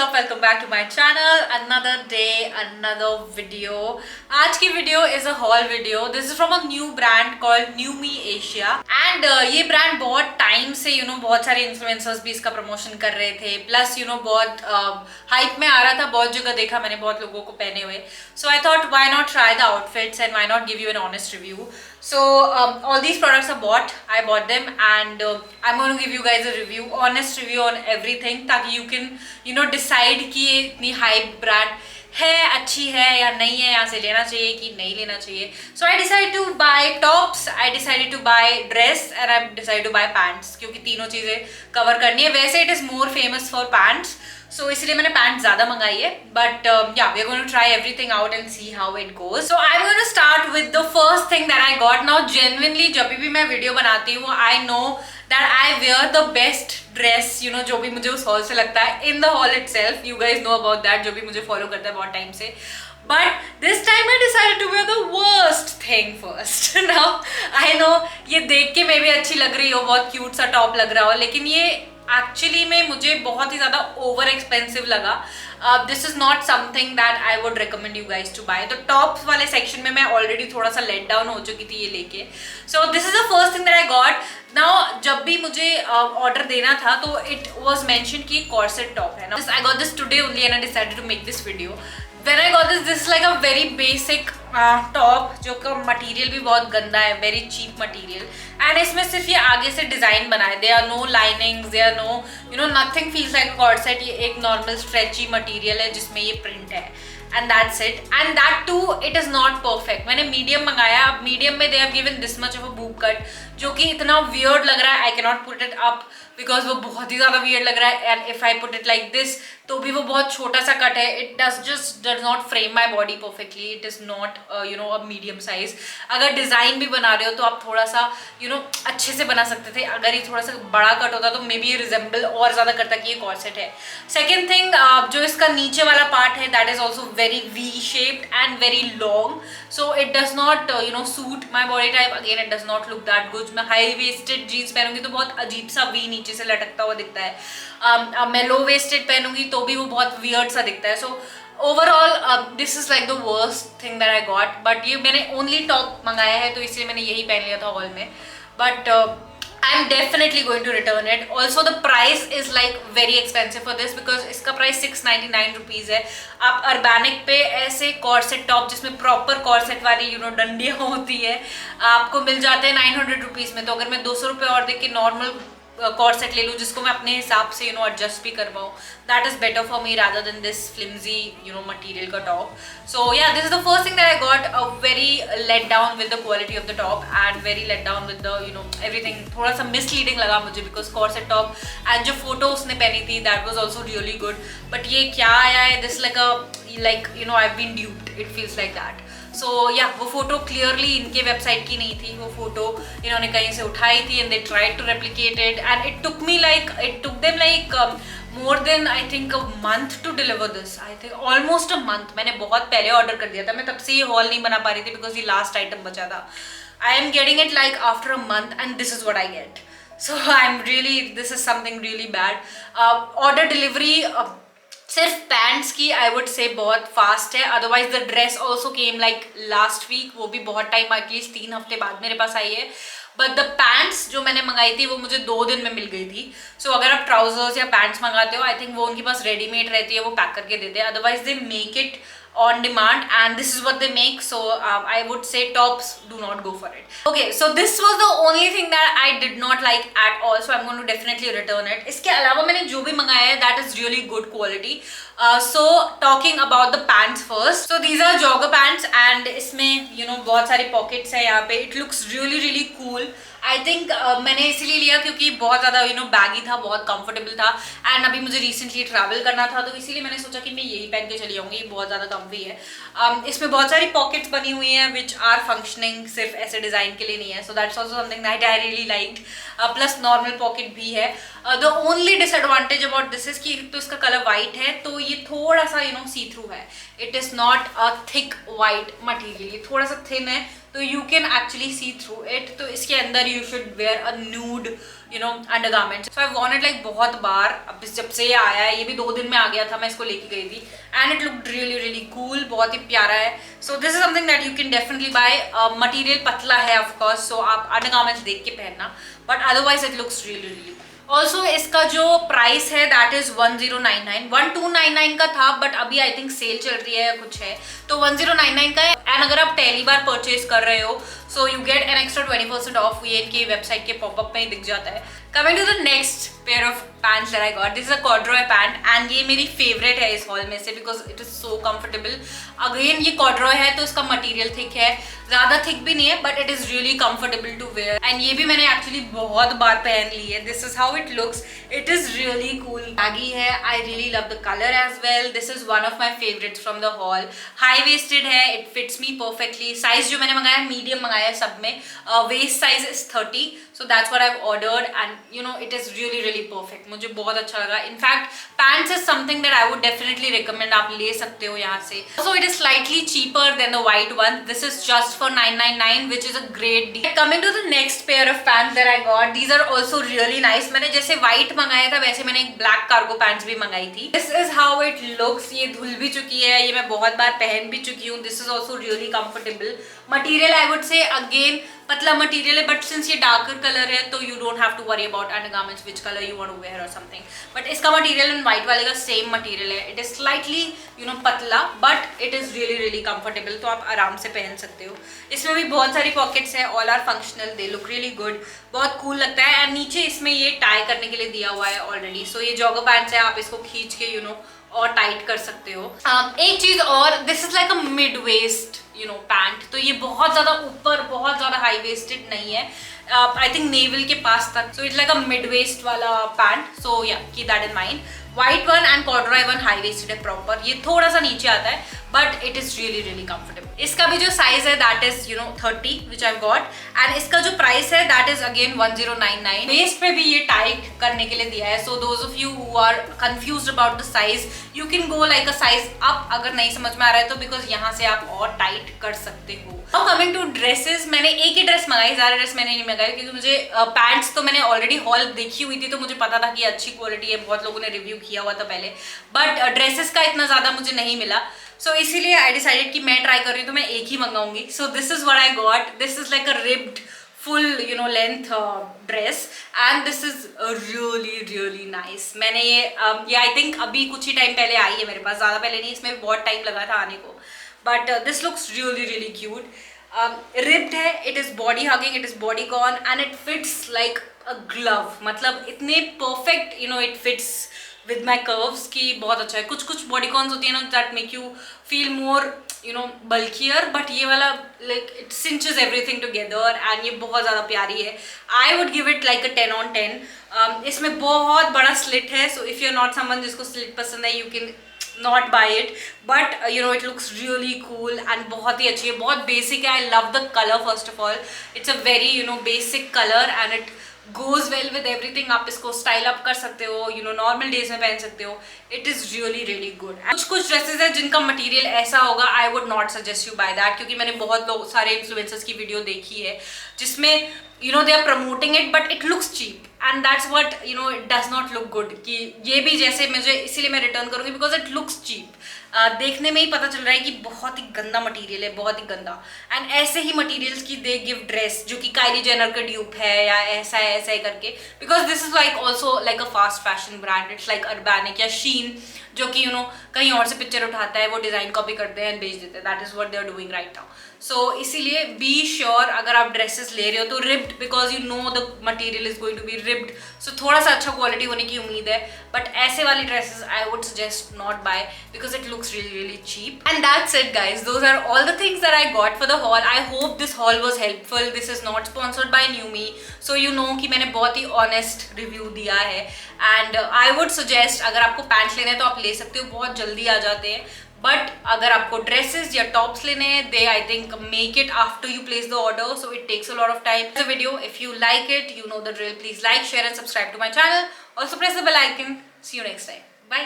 up? Welcome back to my channel. Another day, another video. आज की video is a haul video. This is from a new brand called New Me Asia. And ये brand बहुत time से बहुत सारे influencers भी इसका promotion कर रहे थे. Plus बहुत hype में आ रहा था, बहुत जगह देखा मैंने बहुत लोगों को पहने हुए. So I thought why not try the outfits and why not give you an honest review. So all these products are bought. I bought them and I'm going to give you guys a review, honest review on everything, ताकि you can decide कि ये इतनी hype brand है, अच्छी है या नहीं है, यहाँ से लेना चाहिए कि नहीं लेना चाहिए. So I decided to buy tops, I decided to buy dress and I decided to buy pants क्योंकि तीनों चीज़ें cover करनी है. वैसे it is more famous for pants. So इसलिए मैंने पैंट ज़्यादा मंगाई है, but yeah, we are going to try everything out and see how it goes. So I'm going to start with the first thing that I got. Now genuinely जब भी मैं video बनाती हूँ, I know that I wear the best dress, जो भी मुझे उस hall से लगता है in the hall itself. You guys know about that, जो भी मुझे follow करता है बहुत टाइम से. But this time I decided to wear the worst thing first. Now I know ये देख के मे भी अच्छी लग रही हो, बहुत cute सा टॉप लग रहा हो, लेकिन ये एक्चुअली में मुझे बहुत ही ज़्यादा ओवर एक्सपेंसिव लगा. This is not something that I would recommend you guys to buy. तो टॉप्स वाले सेक्शन में मैं ऑलरेडी थोड़ा सा लेट डाउन हो चुकी थी ये लेके. So this is the first thing that I got. Now जब भी मुझे ऑर्डर देना था तो इट वॉज मैंशन कि कॉर्सेट टॉप है ना. I got this today only and I decided to make this video. When I got this is like a very basic top जो का मटेरियल भी बहुत गंदा है, very cheap material. And इसमें सिर्फ ये आगे से डिज़ाइन बनाए. There are no linings, there are no nothing feels like a corset. ये एक normal stretchy material है जिसमें ये print है. And that's it. And that too, it is not perfect. मैंने medium मंगाया. अब medium में they have given this much of a boob cut जो कि इतना weird लग रहा है. I cannot put it up because वो बहुत ही ज़्यादा weird लग रहा है. And if I put it like this तो भी वो बहुत छोटा सा कट है. It does not frame my body perfectly. It is not a medium size. अगर डिज़ाइन भी बना रहे हो तो आप थोड़ा सा अच्छे से बना सकते थे. अगर ये थोड़ा सा बड़ा कट होता तो मे बी ये रिजेंबल और ज़्यादा करता कि ये कॉर्सेट है. सेकेंड थिंग, जो इसका नीचे वाला पार्ट है that is also very V-shaped and very long, so it does not suit my body type. Again, it does not look that good. मैं high waisted jeans पहनूंगी तो बहुत अजीब सा V नीचे से लटकता हुआ दिखता है. मैं low waisted पहनूंगी तो भी वो बहुत weird सा दिखता है. So overall this is like the worst thing that I got. But ये मैंने only top मंगाया है तो इसलिए मैंने यही पहन लिया था हॉल में. But I'm definitely going to return it. Also the price is like very expensive for this because इसका price 699 rupees है. आप अर्बैनिक पे ऐसे कॉर्सेट टॉप जिसमें प्रॉपर कॉर्सेट वाली डंडियाँ होती है आपको मिल जाते हैं 900 रुपीज़ में. तो अगर मैं 200 रुपये और दे के नॉर्मल कॉर्सेट ले लूँ जिसको मैं अपने हिसाब से एडजस्ट भी करवाऊँ, that is better for me rather than this flimsy material का top. So yeah this is the first thing that I got. A very let down with the quality of the top and very let down with the everything. थोड़ा सा misleading लगा मुझे because corset top and जो photo उसने पहनी थी that was also really good. But ये क्या आया है, this like I have been duped, it feels like that. So yeah वो फोटो क्लियरली इनके वेबसाइट की नहीं थी. वो फोटो इन्होंने कहीं से उठाई थी and they tried to replicate it and it took them like more than I think a month to deliver this. I think almost a month. मैंने बहुत पहले ऑर्डर कर दिया था. मैं तब से ये हॉल नहीं बना पा रही थी बिकॉज ये लास्ट आइटम बचा था. I am getting it like after a month and this is what I get. So I am really, this is something really bad. Order delivery सिर्फ पैंट्स की आई वुड से बहुत fast है. Otherwise the dress also came like last week. वो भी बहुत time, at least 3 हफ्ते बाद मेरे पास आई है. बट द पैंट्स जो मैंने मंगाई थी वो मुझे 2 दिन में मिल गई थी. सो अगर आप ट्राउजर्स या पैंट्स मंगाते हो आई थिंक वो उनके पास रेडीमेड रहती है, वो पैक करके देते हैं. Otherwise they make it on demand and this is what they make. So I would say tops, do not go for it. Okay, so this was the only thing that I did not like at all, so I'm going to definitely return it. इसके अलावा मैंने जो भी मंगाया है that is really good quality. So talking about the pants first, so these are jogger pants and इसमें बहुत सारे pockets है यहाँ पे. It looks really cool. I think मैंने इसीलिए लिया क्योंकि बहुत ज़्यादा बैगी था, बहुत कंफर्टेबल था एंड अभी मुझे रिसेंटली ट्रैवल करना था तो इसीलिए मैंने सोचा कि मैं यही पहन के चली जाऊँगी. बहुत ज़्यादा कम्फी है. इसमें बहुत सारी पॉकेट्स बनी हुई हैं विच आर फंक्शनिंग, सिर्फ ऐसे डिज़ाइन के लिए नहीं है. So that's also something that I really liked. Plus normal pocket भी है. The only disadvantage about this is कि तो इसका कलर वाइट है तो ये थोड़ा सा सी थ्रू है. It is not a thick white material, ये थोड़ा सा थिन है तो you can actually see through it. तो इसके अंदर you should wear a nude you know undergarments. So I worn it like बहुत बार, अब जब से ये आया है, ये भी 2 दिन में आ गया था, मैं इसको लेके गई थी and it look really really cool, बहुत ही प्यारा है। So this is something that you can definitely buy. Material पतला है ऑफकोर्स, सो आप अंडरगारमेंट्स देख के पहनना, but otherwise it looks really really. Also इसका जो प्राइस है दैट इज 1099, 1299 का था, बट अभी आई थिंक सेल चल रही है या कुछ है, तो 1099 का है। एंड अगर आप पहली बार परचेज कर रहे हो so you get an extra 20% of, ये इनकी वेबसाइट के पॉपअप में ही दिख जाता है। Coming to the next pair of pants that I got, this is a corduroy pant and ये मेरी फेवरेट है इस हॉल में से because it is so comfortable. Again ये कॉर्ड्रॉय है तो इसका मटेरियल थिक है, ज्यादा थिक भी नहीं है, but it is really comfortable to wear and ये भी मैंने एक्चुअली बहुत बार पहन ली है। This is how it looks, it is really cool, baggy है, I really love the colour as well. This is one of my favourites from the haul, high waisted है, it fits me perfectly. Size जो मैंने मंगाया है medium मंगाया है सब में, waist size is 30, so that's what I have ordered and you know it is really really perfect, मुझे बहुत अच्छा लगा। In fact pants is something that I would definitely recommend, आप ले सकते हो यहाँ से। So it is slightly cheaper than the white one, this is just for 999 which is a great deal. Coming to the next pair of pants that I got, these are also really nice. मैंने जैसे white मंगाया था वैसे मैंने एक black cargo pants भी मंगाई थी। This is how it looks, ये धुल भी चुकी है, ये मैं बहुत बार पहन भी चुकी हूँ। This is also really comfortable. Material I would say again पतला मटेरियल है, बट सिंस ये डार्कर कलर है तो you don't have to worry about undergarments which colour you want to wear और समथिंग। बट इसका मटेरियल एंड व्हाइट वाले का same material है, it is slightly you know पतला but it is really really comfortable, तो आप आराम से पहन सकते हो। इसमें भी बहुत सारी पॉकेट्स है, all are functional, they look really good, बहुत कूल लगता है। एंड नीचे इसमें ये टाई करने के लिए दिया हुआ है ऑलरेडी, सो ये जॉगर पैंट्स है, आप इसको खींच के यू नो और टाइट कर सकते हो। एक चीज और, this is like a mid waist you know pant, तो ये बहुत ज्यादा ऊपर बहुत ज्यादा हाई वेस्टेड नहीं है, आई थिंक नेवल के पास तक, so it's like a mid waist वाला pant, so yeah keep that in mind. White one and corduroy one high waisted है प्रॉपर, ये थोड़ा सा नीचे आता है but it is really really comfortable. इसका भी जो साइज है that is you know 30 which I got and इसका जो प्राइस है दैट इज अगेन 1099। वेस्ट पे भी ये टाइट करने के लिए दिया है, so those of you who are confused about the size you can go like a size up, अगर नहीं समझ में आ रहा है तो, बिकॉज यहाँ से आप और टाइट कर सकते हो। नाउ कमिंग टू ड्रेसेस, मैंने एक ही ड्रेस मंगाई, ज़्यादा ड्रेस मैंने नहीं मंगाई क्योंकि मुझे पैंट्स तो मैंने ऑलरेडी हॉल देखी हुई थी तो मुझे पता था कि अच्छी क्वालिटी है, बहुत लोगों ने रिव्यू किया हुआ था पहले, बट ड्रेसेस का इतना ज़्यादा मुझे नहीं मिला, सो इसीलिए आई डिसाइडेड कि मैं ट्राई कर रही हूँ तो मैं एक ही मंगाऊंगी। So this is what I got, this is like a ribbed full you know length dress and this is really really nice। मैंने ये I think अभी कुछ ही टाइम पहले आई है मेरे पास, ज़्यादा पहले नहीं, इसमें बहुत टाइम लगा था आने को, but this looks really really cute। ribbed है, it is body hugging, it is body con and it fits like a glove, मतलब इतने perfect you know it fits with my curves की बहुत अच्छा है। कुछ कुछ बॉडी कॉन्स होती है ना that make you feel more you know bulkier, but ये वाला like it cinches everything together and ये बहुत ज़्यादा प्यारी है। I would give it like a 10 on 10। इसमें बहुत बड़ा slit है, so if you're not someone जिसको slit पसंद है you can not buy it, but you know it looks really cool and बहुत ही अच्छी है, बहुत basic है। I love the color first of all, it's a very you know basic color and it goes well with everything। आप इसको style up कर सकते हो, यू नो नॉर्मल डेज में पहन सकते हो, it is really really good. कुछ ड्रेसेस है जिनका मटेरियल ऐसा होगा, I would not suggest you by that, क्योंकि मैंने बहुत लोग सारे इन्फ्लुएंसर्स की वीडियो देखी है जिसमें you know they are promoting it but it looks cheap and that's what you know it does not look good, कि ये भी जैसे मुझे इसीलिए मैं रिटर्न करूँगी बिकॉज इट लुक्स चीप। देखने में ही पता चल रहा है कि बहुत ही गंदा मटेरियल है, बहुत ही गंदा। एंड ऐसे ही मटेरियल्स की दे गिव ड्रेस जो कि काइली जेनर का ड्यूप है या ऐसा है ऐसा है करके, because this is like also like a fast fashion brand, it's like Urbanic या शीन जो कि यू नो कहीं और से पिक्चर उठाता है, वो डिज़ाइन कॉपी करते हैं एंड बेच देते हैं, that is what they are doing right now. So इसीलिए बी श्योर अगर आप ड्रेसेस ले रहे हो तो ribbed, because you know the material is going to be ribbed, so थोड़ा सा अच्छा क्वालिटी होने की उम्मीद है, बट ऐसे वाली dresses I would suggest not buy because it looks really really cheap। And that's it guys, those are all the things that I got for the haul। I hope this haul was helpful। This is not sponsored by NewMe, so you know कि मैंने बहुत ही honest review दिया है and I would suggest अगर आपको pants लेने हैं तो आप ले सकते हो, बहुत जल्दी आ जाते हैं, बट अगर आपको ड्रेसेस या टॉप्स लेने हैं they I think make it after you place the order, so it takes a lot of time. The video if you like it, you know the drill, please like, share and subscribe to my channel. Also press the bell icon. See you next time.